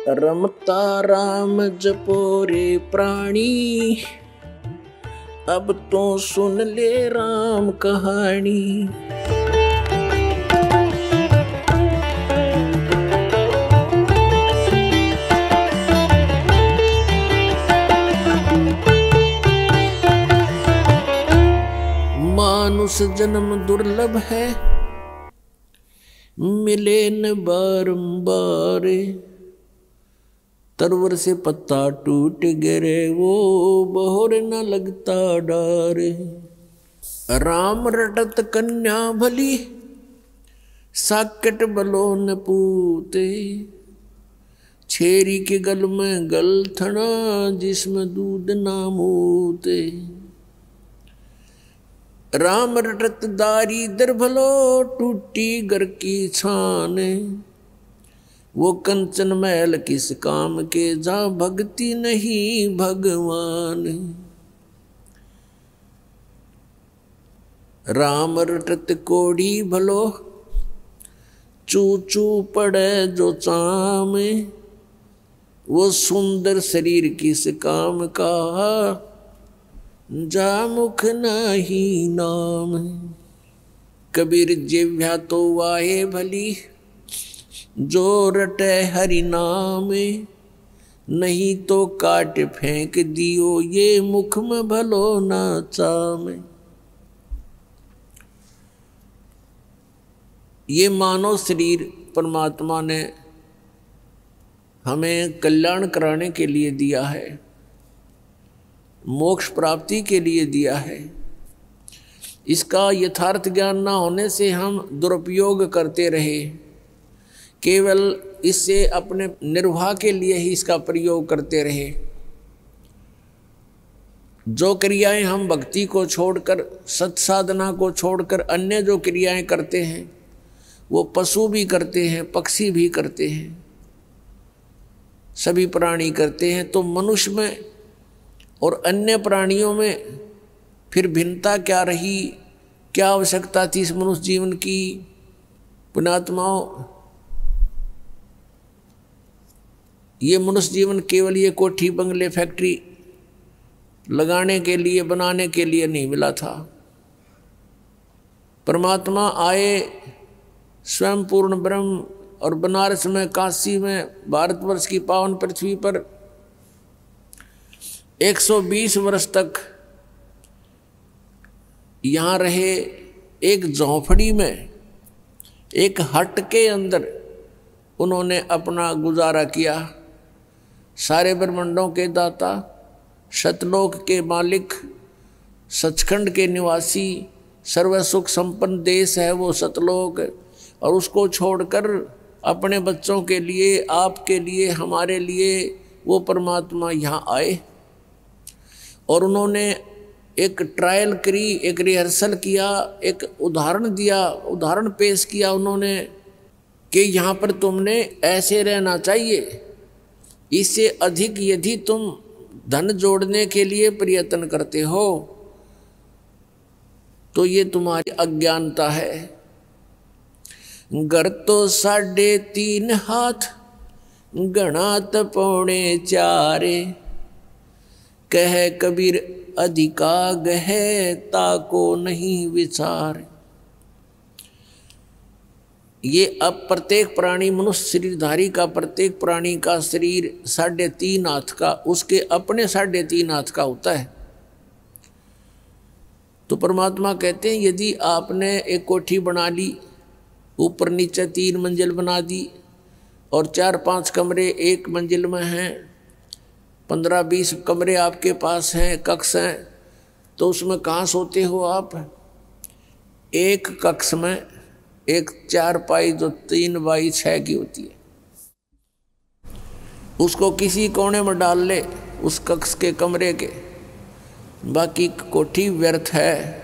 रमता राम जपो रे प्राणी, अब तो सुन ले राम कहानी। मानुष जन्म दुर्लभ है, मिले न बारंबार। तरवर से पत्ता टूट गिरे, वो बहोर न लगता डार। राम रटत कन्या भली, साकेट बलो न पूते। छेरी के गल में गलथना, जिसमें दूध ना मूते। राम रटत दारी दर भलो, टूटी घर की छान। वो कंचन महल किस काम के, जहाँ भक्ति नहीं भगवान। राम रटत कोड़ी भलो, चू चू पड़े जो चाम। वो सुंदर शरीर किस काम का, जा मुख नाही नाम। कबीर जिह्वा तो वाहे भली, जो रटे हरि नाम। नहीं तो काट फेंक दियो, ये मुख में भलो ना चाम। ये मानव शरीर परमात्मा ने हमें कल्याण कराने के लिए दिया है, मोक्ष प्राप्ति के लिए दिया है। इसका यथार्थ ज्ञान ना होने से हम दुरुपयोग करते रहे, केवल इससे अपने निर्वाह के लिए ही इसका प्रयोग करते रहे। जो क्रियाएं हम भक्ति को छोड़कर, सत्साधना को छोड़कर अन्य जो क्रियाएं करते हैं, वो पशु भी करते हैं, पक्षी भी करते हैं, सभी प्राणी करते हैं। तो मनुष्य में और अन्य प्राणियों में फिर भिन्नता क्या रही, क्या आवश्यकता थी इस मनुष्य जीवन की? पुण्यात्माओं, ये मनुष्य जीवन केवल ये कोठी बंगले फैक्ट्री लगाने के लिए, बनाने के लिए नहीं मिला था। परमात्मा आए स्वयं पूर्ण ब्रह्म, और बनारस में, काशी में, भारतवर्ष की पावन पृथ्वी पर 120 वर्ष तक यहाँ रहे। एक झोंपड़ी में, एक हट के अंदर उन्होंने अपना गुजारा किया। सारे ब्रह्मांडों के दाता, सतलोक के मालिक, सचखंड के निवासी, सर्व सुख संपन्न देश है वो सतलोक, और उसको छोड़कर अपने बच्चों के लिए, आपके लिए, हमारे लिए वो परमात्मा यहाँ आए। और उन्होंने एक ट्रायल करी, एक रिहर्सल किया, एक उदाहरण दिया, उदाहरण पेश किया उन्होंने कि यहाँ पर तुमने ऐसे रहना चाहिए। इससे अधिक यदि तुम धन जोड़ने के लिए प्रयत्न करते हो तो ये तुम्हारी अज्ञानता है। घर तो 3.5 हाथ, गणात 4.25। कह कबीर अधिका गहे, ताको नहीं विचार। ये अब प्रत्येक प्राणी, मनुष्य शरीरधारी का प्रत्येक प्राणी का शरीर 3.5 हाथ का, उसके अपने 3.5 हाथ का होता है। तो परमात्मा कहते हैं यदि आपने एक कोठी बना ली, ऊपर नीचे 3 मंजिल बना दी, और 4-5 कमरे एक मंजिल में हैं, 15-20 कमरे आपके पास हैं, कक्ष हैं, तो उसमें कहाँ सोते हो आप? एक कक्ष में एक चारपाई जो 3x6 की होती है, उसको किसी कोने में डाल ले उस कक्ष के कमरे के, बाकी कोठी व्यर्थ है।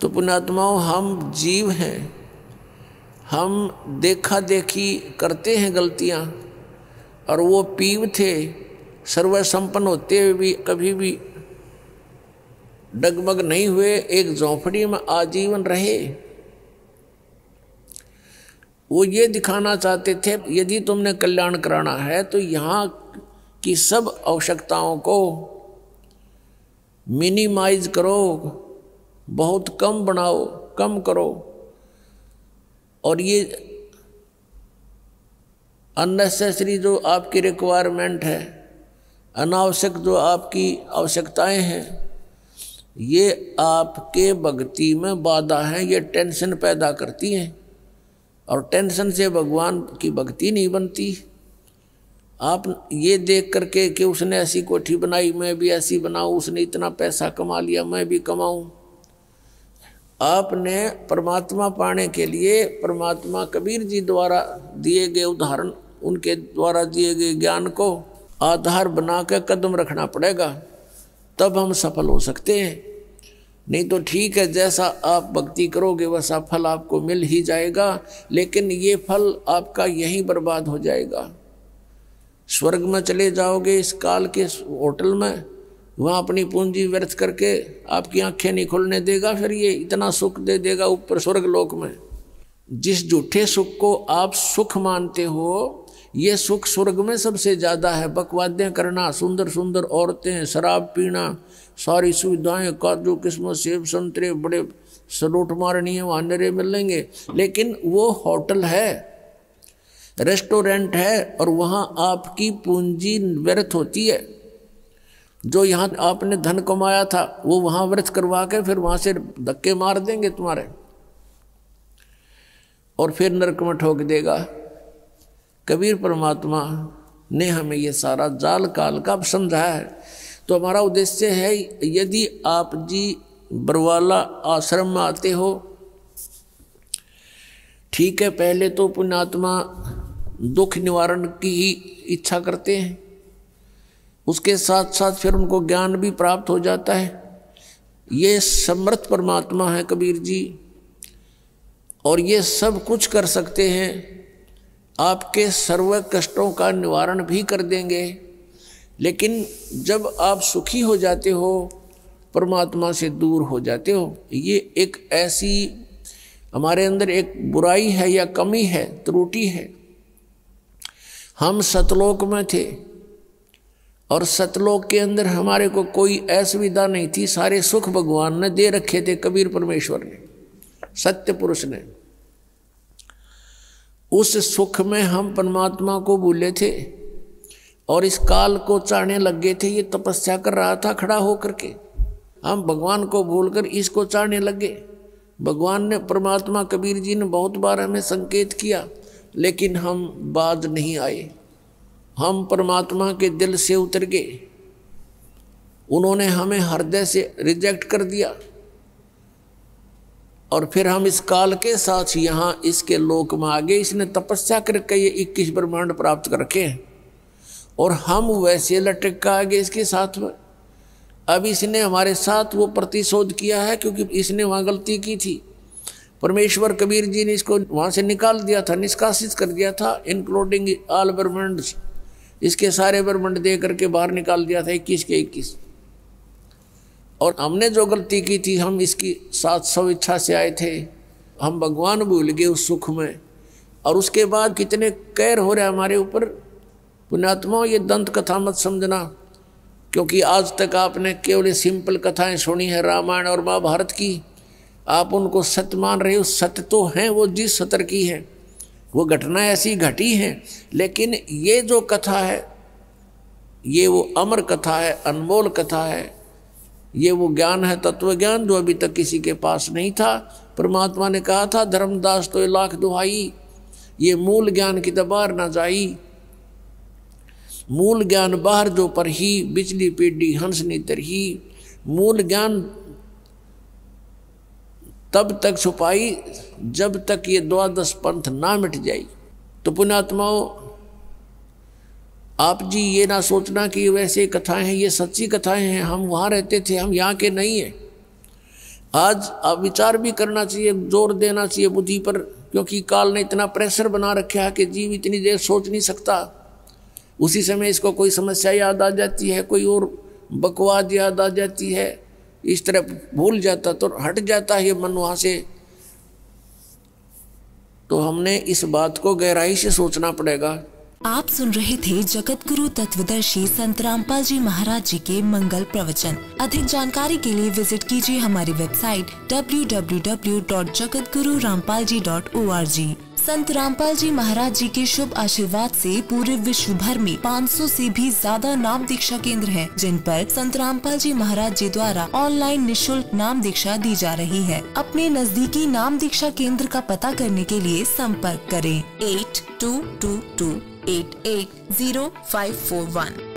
तो पुण्यात्माओं, हम जीव हैं, हम देखा देखी करते हैं गलतियां, और वो पीव थे सर्व संपन्न होते हुए भी कभी भी डगमग नहीं हुए, एक झोंपड़ी में आजीवन रहे। वो ये दिखाना चाहते थे यदि तुमने कल्याण कराना है तो यहाँ की सब आवश्यकताओं को मिनिमाइज करो, बहुत कम बनाओ, कम करो, और ये अननेसेसरी जो आपकी रिक्वायरमेंट है, अनावश्यक जो आपकी आवश्यकताएं हैं, ये आपके भक्ति में बाधा है, ये टेंशन पैदा करती हैं और टेंशन से भगवान की भक्ति नहीं बनती। आप ये देख करके कि उसने ऐसी कोठी बनाई मैं भी ऐसी बनाऊं, उसने इतना पैसा कमा लिया मैं भी कमाऊं। आपने परमात्मा पाने के लिए परमात्मा कबीर जी द्वारा दिए गए उदाहरण, उनके द्वारा दिए गए ज्ञान को आधार बना कर कदम रखना पड़ेगा, तब हम सफल हो सकते हैं। नहीं तो ठीक है, जैसा आप भक्ति करोगे वैसा फल आपको मिल ही जाएगा, लेकिन ये फल आपका यहीं बर्बाद हो जाएगा। स्वर्ग में चले जाओगे इस काल के होटल में, वहाँ अपनी पूंजी व्यर्थ करके आपकी आंखें नहीं खुलने देगा, फिर ये इतना सुख दे देगा ऊपर स्वर्ग लोक में। जिस झूठे सुख को आप सुख मानते हो, ये सुख स्वर्ग में सबसे ज़्यादा है। बकवादें करना, सुंदर सुंदर औरतें, शराब पीना, सारी सुविधाएं, काजू किस्मत सेब संतरे, बड़े सलोट मारनी है, वहाँ नरे मिलेंगे, लेकिन वो होटल है, रेस्टोरेंट है, और वहाँ आपकी पूंजी व्यर्थ होती है। जो यहाँ आपने धन कमाया था वो वहाँ व्यर्थ करवा के फिर वहाँ से धक्के मार देंगे तुम्हारे, और फिर नरक में ठोक देगा। कबीर परमात्मा ने हमें ये सारा जाल काल का समझाया है। तो हमारा उद्देश्य है, यदि आप जी बरवाला आश्रम में आते हो, ठीक है, पहले तो पुण्यात्मा दुख निवारण की ही इच्छा करते हैं, उसके साथ साथ फिर उनको ज्ञान भी प्राप्त हो जाता है। ये समर्थ परमात्मा है कबीर जी, और ये सब कुछ कर सकते हैं, आपके सर्व कष्टों का निवारण भी कर देंगे। लेकिन जब आप सुखी हो जाते हो, परमात्मा से दूर हो जाते हो, ये एक ऐसी हमारे अंदर एक बुराई है या कमी है, त्रुटि है। हम सतलोक में थे और सतलोक के अंदर हमारे को कोई असुविधा नहीं थी, सारे सुख भगवान ने दे रखे थे, कबीर परमेश्वर ने, सत्य पुरुष ने। उस सुख में हम परमात्मा को भूले थे और इस काल को चाहने लग गए थे। ये तपस्या कर रहा था खड़ा होकर के, हम भगवान को भूलकर इसको चाहने लगे। भगवान ने, परमात्मा कबीर जी ने बहुत बार हमें संकेत किया, लेकिन हम बाज नहीं आए। हम परमात्मा के दिल से उतर गए, उन्होंने हमें हृदय से रिजेक्ट कर दिया, और फिर हम इस काल के साथ यहाँ इसके लोक में आ गए। इसने तपस्या करके ये 21 ब्रह्मांड प्राप्त कर रखे हैं, और हम वैसे लटक कर आ गए इसके साथ में। अब इसने हमारे साथ वो प्रतिशोध किया है, क्योंकि इसने वहाँ गलती की थी। परमेश्वर कबीर जी ने इसको वहाँ से निकाल दिया था, निष्कासित कर दिया था, इंक्लूडिंग ऑल ब्रह्मांड, इसके सारे ब्रह्मांड दे करके बाहर निकाल दिया था 21 के 21। और हमने जो गलती की थी, हम इसकी साथ स्वेच्छा से आए थे, हम भगवान भूल गए उस सुख में, और उसके बाद कितने कैर हो रहे हमारे ऊपर। पुण्यात्माओं, ये दंत कथा मत समझना, क्योंकि आज तक आपने केवल सिंपल कथाएं सुनी है रामायण और महाभारत की, आप उनको सत्य मान रहे हो। सत्य तो हैं वो जिस सतर की है, वो घटना ऐसी घटी है, लेकिन ये जो कथा है ये वो अमर कथा है, अनमोल कथा है। ये वो ज्ञान है, तत्व ज्ञान, जो अभी तक किसी के पास नहीं था। परमात्मा ने कहा था, धर्मदास तो लाख दुहाई, ये मूल ज्ञान की दबार ना जाई। मूल ज्ञान बाहर जो पर ही, बिजली पीढ़ी हंसनी तरही। मूल ज्ञान तब तक छुपाई जब तक ये 12 पंथ ना मिट जाए। तो पुण्यात्माओं, आप जी ये ना सोचना कि वैसे कथाएं हैं, ये सच्ची कथाएं हैं, हम वहाँ रहते थे, हम यहाँ के नहीं हैं। आज आप विचार भी करना चाहिए, जोर देना चाहिए बुद्धि पर, क्योंकि काल ने इतना प्रेशर बना रखा है कि जीव इतनी देर सोच नहीं सकता। उसी समय इसको कोई समस्या याद आ जाती है, कोई और बकवाद याद आ जाती है, इस तरह भूल जाता तो हट जाता है ये मन वहाँ से। तो हमने इस बात को गहराई से सोचना पड़ेगा। आप सुन रहे थे जगत गुरु तत्वदर्शी संत रामपाल जी महाराज जी के मंगल प्रवचन। अधिक जानकारी के लिए विजिट कीजिए हमारी वेबसाइट www.jagatgururampalji.org। संत रामपाल जी महाराज जी के शुभ आशीर्वाद से पूरे विश्व भर में 500 से भी ज्यादा नाम दीक्षा केंद्र हैं, जिन पर संत रामपाल जी महाराज जी द्वारा ऑनलाइन निशुल्क नाम दीक्षा दी जा रही है। अपने नजदीकी नाम दीक्षा केंद्र का पता करने के लिए संपर्क करें 8222880541।